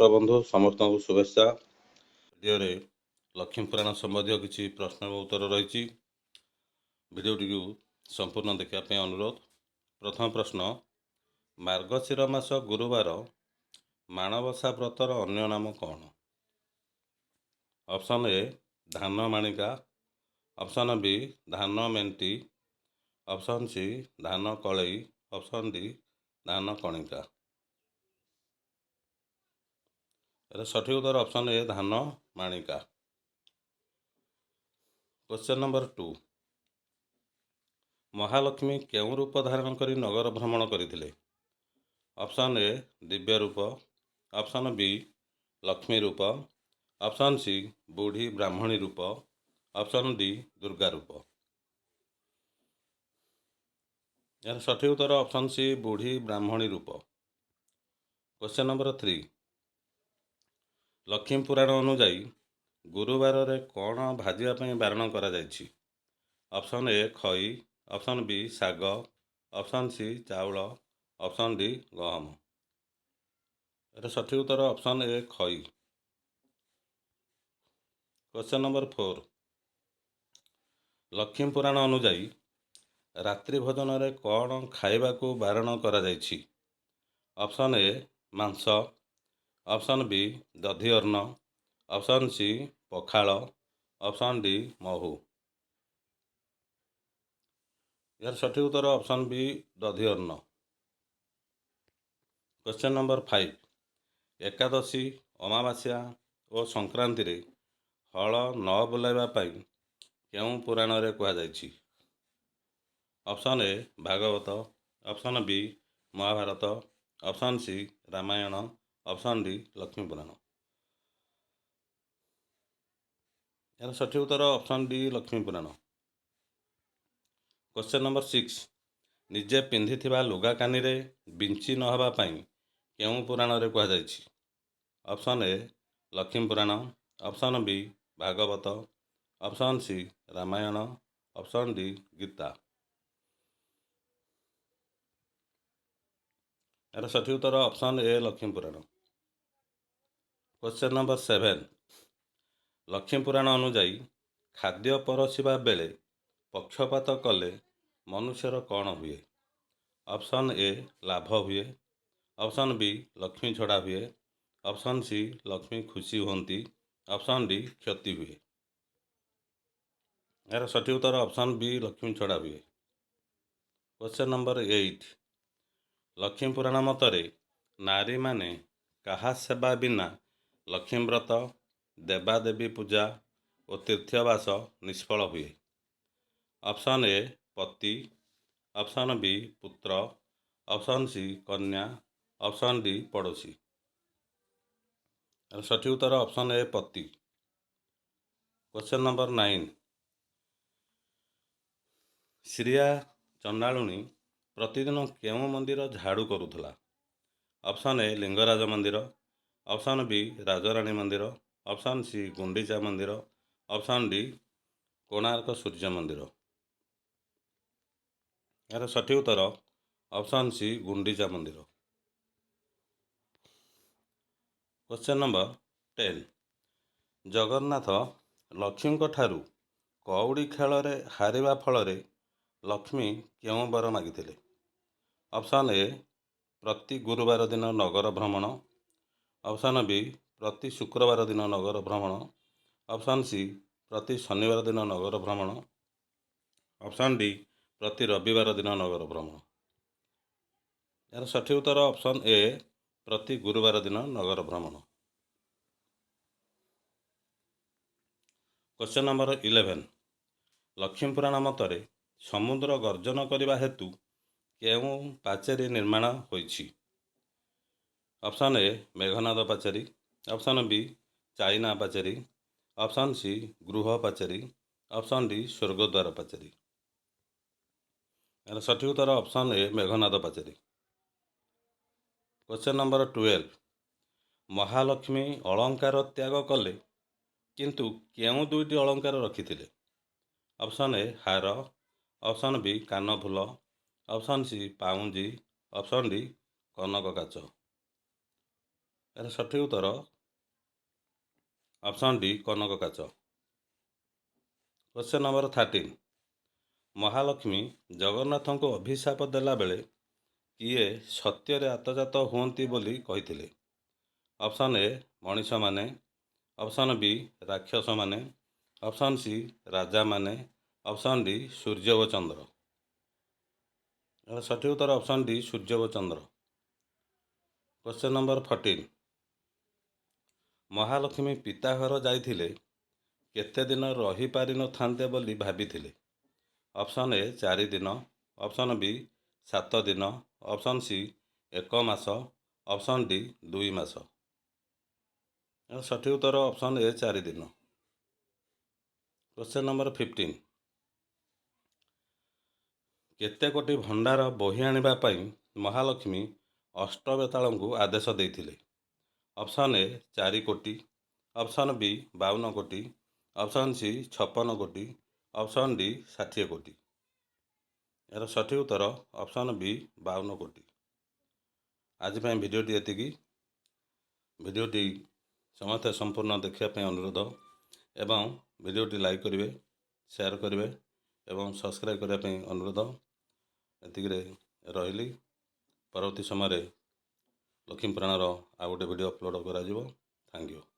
ବନ୍ଧୁ ସମସ୍ତଙ୍କୁ ଶୁଭେଚ୍ଛା। ଭିଡ଼ିଓରେ ଲକ୍ଷ୍ମୀପୁରାଣ ସମ୍ବନ୍ଧୀୟ କିଛି ପ୍ରଶ୍ନ ଓ ଉତ୍ତର ରହିଛି। ଭିଡ଼ିଓଟିକୁ ସମ୍ପୂର୍ଣ୍ଣ ଦେଖିବା ପାଇଁ ଅନୁରୋଧ। ପ୍ରଥମ ପ୍ରଶ୍ନ, ମାର୍ଗଶିର ମାସ ଗୁରୁବାର ମାଣବସା ବ୍ରତର ଅନ୍ୟ ନାମ କ'ଣ? ଅପସନ୍ ଏ ଧାନ ମାଣିକା, ଅପସନ୍ ବି ଧାନ ମେଣ୍ଟି, ଅପସନ୍ ସି ଧାନ କଳେଇ, ଅପସନ୍ ଡି ଧାନ କଣିକା। ଏହାର ସଠିକ୍ ଉତ୍ତର ଅପସନ୍ ଏ ଧାନ ମାଣିକା। କ୍ୱେଶ୍ଚନ୍ ନମ୍ବର 2, ମହାଲକ୍ଷ୍ମୀ କେଉଁ ରୂପ ଧାରଣ କରି ନଗର ଭ୍ରମଣ କରିଥିଲେ? ଅପସନ୍ ଏ ଦିବ୍ୟ ରୂପ, ଅପସନ୍ ବି ଲକ୍ଷ୍ମୀ ରୂପ, ଅପସନ୍ ସି ବୁଢ଼ୀ ବ୍ରାହ୍ମଣୀ ରୂପ, ଅପସନ୍ ଡି ଦୁର୍ଗା ରୂପ। ଏହାର ସଠିକ୍ ଉତ୍ତର ଅପସନ୍ ସି ବୁଢ଼ୀ ବ୍ରାହ୍ମଣୀ ରୂପ। କ୍ୱେଶ୍ଚନ୍ ନମ୍ବର 3, ଲକ୍ଷ୍ମୀ ପୁରାଣ ଅନୁଯାୟୀ ଗୁରୁବାରରେ କ'ଣ ଭାଜିବା ପାଇଁ ବାରଣ କରାଯାଇଛି? ଅପସନ୍ ଏ ଖଇ, ଅପସନ୍ ବି ଶାଗ, ଅପସନ୍ ସି ଚାଉଳ, ଅପସନ୍ ଡି ଗହମ। ଏହାର ସଠିକ୍ ଉତ୍ତର ଅପସନ୍ ଏ ଖଇ। କ୍ୱେଶ୍ଚନ୍ ନମ୍ବର 4, ଲକ୍ଷ୍ମୀ ପୁରାଣ ଅନୁଯାୟୀ ରାତ୍ରି ଭୋଜନରେ କ'ଣ ଖାଇବାକୁ ବାରଣ କରାଯାଇଛି? ଅପସନ୍ ଏ ମାଂସ, ଅପସନ୍ ବି ଦଧି ଅନ୍ନ, ଅପସନ୍ ସି ପଖାଳ, ଅପସନ୍ ଡି ମହୁ। ଏହାର ସଠିକ୍ ଉତ୍ତର ଅପସନ୍ ବି ଦଧି ଅନ୍ନ। କ୍ୱେଶ୍ଚନ୍ ନମ୍ବର 5, ଏକାଦଶୀ, ଅମାବାସ୍ୟା ଓ ସଂକ୍ରାନ୍ତିରେ ହଳ ନ ବୁଲାଇବା ପାଇଁ କେଉଁ ପୁରାଣରେ କୁହାଯାଇଛି? Option A Bhagavata, option B Mahabharata, option C Ramayana, option D Lakshmi Purana. ଏହାର ସଠିକ୍ ଉତ୍ତର ଅପସନ୍ ଡି ଲକ୍ଷ୍ମୀ ପୁରାଣ। କ୍ୱେଶ୍ଚନ୍ ନମ୍ବର 6, ନିଜେ ପିନ୍ଧିଥିବା ଲୁଗା କାନିରେ ବିଞ୍ଚି ନ ହେବା ପାଇଁ କେଉଁ ପୁରାଣରେ କୁହାଯାଇଛି? Option A Lakshmi Purana, option B Bhagavata, option C Ramayana, option D Gita. ଏହାର ସଠିକ୍ ଉତ୍ତର ଅପସନ୍ ଏ ଲକ୍ଷ୍ମୀ ପୁରାଣ। କ୍ୱେଶ୍ଚନ୍ ନମ୍ବର 7, ଲକ୍ଷ୍ମୀ ପୁରାଣ ଅନୁଯାୟୀ ଖାଦ୍ୟ ପରଷିବା ବେଳେ ପକ୍ଷପାତ କଲେ ମନୁଷ୍ୟର କ'ଣ ହୁଏ? ଅପସନ୍ ଏ ଲାଭ ହୁଏ, ଅପସନ୍ ବି ଲକ୍ଷ୍ମୀ ଝଡ଼ା ହୁଏ, ଅପସନ୍ ସି ଲକ୍ଷ୍ମୀ ଖୁସି ହୁଅନ୍ତି, ଅପସନ୍ ଡି କ୍ଷତି ହୁଏ। ଏହାର ସଠିକ୍ ଉତ୍ତର ଅପସନ୍ ବି ଲକ୍ଷ୍ମୀ ଝଡ଼ା ହୁଏ। କ୍ୱେଶ୍ଚନ୍ ନମ୍ବର 8, ଲକ୍ଷ୍ମୀ ପୁରାଣ ମତରେ ନାରୀମାନେ କାହା ସେବା ବିନା ଲକ୍ଷ୍ମୀ ବ୍ରତ, ଦେବାଦେବୀ ପୂଜା ଓ ତୀର୍ଥବାସ ନିଷ୍ଫଳ ହୁଏ? Option A Pati, option B ପୁତ୍ର, ଅପସନ୍ ସି କନ୍ୟା, ଅପସନ୍ ଡି ପଡ଼ୋଶୀ। ଏହାର ସଠିକ୍ ଉତ୍ତର ଅପସନ୍ ଏ ପତି। କ୍ୱେଶ୍ଚନ୍ ନମ୍ବର 9, ଶ୍ରିୟା ଚଣ୍ଡାଳୁଣୀ ପ୍ରତିଦିନ କେଉଁ ମନ୍ଦିର ଝାଡ଼ୁ କରୁଥିଲା? ଅପସନ୍ ଏ ଲିଙ୍ଗରାଜ ମନ୍ଦିର, ଅପସନ୍ ବି ରାଜରାଣୀ ମନ୍ଦିର, ଅପସନ୍ ସି ଗୁଣ୍ଡିଚା ମନ୍ଦିର, ଅପସନ୍ ଡି କୋଣାର୍କ ସୂର୍ଯ୍ୟ ମନ୍ଦିର। ଏହାର ସଠିକ୍ ଉତ୍ତର ଅପସନ୍ ସି ଗୁଣ୍ଡିଚା ମନ୍ଦିର। କ୍ୱେଶ୍ଚନ୍ ନମ୍ବର 10, ଜଗନ୍ନାଥ ଲକ୍ଷ୍ମୀଙ୍କ ଠାରୁ କଉଡ଼ି ଖେଳରେ ହାରିବା ଫଳରେ ଲକ୍ଷ୍ମୀ କେଉଁ ବର ମାଗିଥିଲେ? ଅପସନ୍ ଏ ପ୍ରତି ଗୁରୁବାର ଦିନ ନଗର ଭ୍ରମଣ, ଅପସନ୍ ବି ପ୍ରତି ଶୁକ୍ରବାର ଦିନ ନଗର ଭ୍ରମଣ, ଅପସନ୍ ସି ପ୍ରତି ଶନିବାର ଦିନ ନଗର ଭ୍ରମଣ, ଅପସନ୍ ଡି ପ୍ରତି ରବିବାର ଦିନ ନଗର ଭ୍ରମଣ। ଏହାର ସଠିକ୍ ଉତ୍ତର ଅପସନ୍ ଏ ପ୍ରତି ଗୁରୁବାର ଦିନ ନଗର ଭ୍ରମଣ। କ୍ୱେଶ୍ଚନ୍ ନମ୍ବର 11, ଲକ୍ଷ୍ମୀ ପୁରାଣ ମତରେ ସମୁଦ୍ର ଗର୍ଜନ କରିବା ହେତୁ କେଉଁ ପାଚେରୀ ନିର୍ମାଣ ହୋଇଛି? ଅପସନ୍ ଏ ମେଘନାଦ ପାଚେରୀ, ଅପସନ୍ ବି ଚାଇନା ପାଚେରୀ, ଅପସନ୍ ସି ଗୃହ ପାଚେରୀ, ଅପସନ୍ ଡି ସ୍ୱର୍ଗଦ୍ୱାର ପାଚେରୀ। ଏହାର ସଠିକ୍ ଉତ୍ତର ଅପସନ୍ ଏ ମେଘନାଦ ପାଚେରୀ। କ୍ୱେଶ୍ଚନ୍ ନମ୍ବର 12, ମହାଲକ୍ଷ୍ମୀ ଅଳଙ୍କାର ତ୍ୟାଗ କଲେ କିନ୍ତୁ କେଉଁ ଦୁଇଟି ଅଳଙ୍କାର ରଖିଥିଲେ? ଅପସନ୍ ଏ ହାର, ଅପସନ୍ ବି କାନଫୁଲ, ଅପସନ୍ ସି ପାଉଁଜି, ଅପସନ୍ ଡି କନକ କାଚ। ଏହାର ସଠିକ୍ ଉତ୍ତର ଅପସନ୍ ଡି କନକ କାଚ। Question number 13। ମହାଲକ୍ଷ୍ମୀ ଜଗନ୍ନାଥଙ୍କୁ ଅଭିଶାପ ଦେଲାବେଳେ କିଏ ସତ୍ୟରେ ଆତଯାତ ହୁଅନ୍ତି ବୋଲି କହିଥିଲେ? ଅପସନ୍ ଏ ମଣିଷମାନେ, ଅପସନ୍ ବି ରାକ୍ଷସମାନେ, ଅପସନ୍ ସି ରାଜାମାନେ, ଅପସନ୍ ଡି ସୂର୍ଯ୍ୟ ଓ ଚନ୍ଦ୍ର। ଏହାର ସଠିକ୍ ଉତ୍ତର ଅପସନ୍ ଡି ସୂର୍ଯ୍ୟ ଓ ଚନ୍ଦ୍ର। Question number 14। ମହାଲକ୍ଷ୍ମୀ ପିତା ଘର ଯାଇଥିଲେ କେତେ ଦିନ ରହିପାରିନଥାନ୍ତେ ବୋଲି ଭାବିଥିଲେ? ଅପସନ୍ ଏ 4 ଦିନ, ଅପସନ୍ ବି 7 ଦିନ, ଅପସନ୍ ସି 1 ମାସ, ଅପସନ୍ ଡି 2 ମାସ। ଏହାର ସଠିକ୍ ଉତ୍ତର ଅପସନ୍ ଏ 4 ଦିନ। Question number 15। କେତେ କୋଟି ଭଣ୍ଡାର ବୋହି ଆଣିବା ପାଇଁ ମହାଲକ୍ଷ୍ମୀ ଅଷ୍ଟବେତାଳଙ୍କୁ ଆଦେଶ ଦେଇଥିଲେ? ଅପସନ୍ ଏ 4 କୋଟି, ଅପସନ୍ ବି 52 କୋଟି, ଅପସନ୍ ସି 56 କୋଟି, ଅପସନ୍ ଡି 60 କୋଟି। ଏହାର ସଠିକ୍ ଉତ୍ତର ଅପସନ୍ ବି 52 କୋଟି। ଆଜି ପାଇଁ ଭିଡ଼ିଓଟି ଏତିକି। ଭିଡ଼ିଓଟି ସମସ୍ତେ ସମ୍ପୂର୍ଣ୍ଣ ଦେଖିବା ପାଇଁ ଅନୁରୋଧ ଏବଂ ଭିଡ଼ିଓଟି ଲାଇକ୍ କରିବେ, ସେୟାର କରିବେ ଏବଂ ସବସ୍କ୍ରାଇବ୍ କରିବା ପାଇଁ ଅନୁରୋଧ। ଏତିକିରେ ରହିଲି। ପରବର୍ତ୍ତୀ ସମୟରେ ଲକ୍ଷ୍ମୀ ପୁରାଣର ଆଉ ଗୋଟେ ଭିଡ଼ିଓ ଅପଲୋଡ଼ କରାଯିବ। Thank you.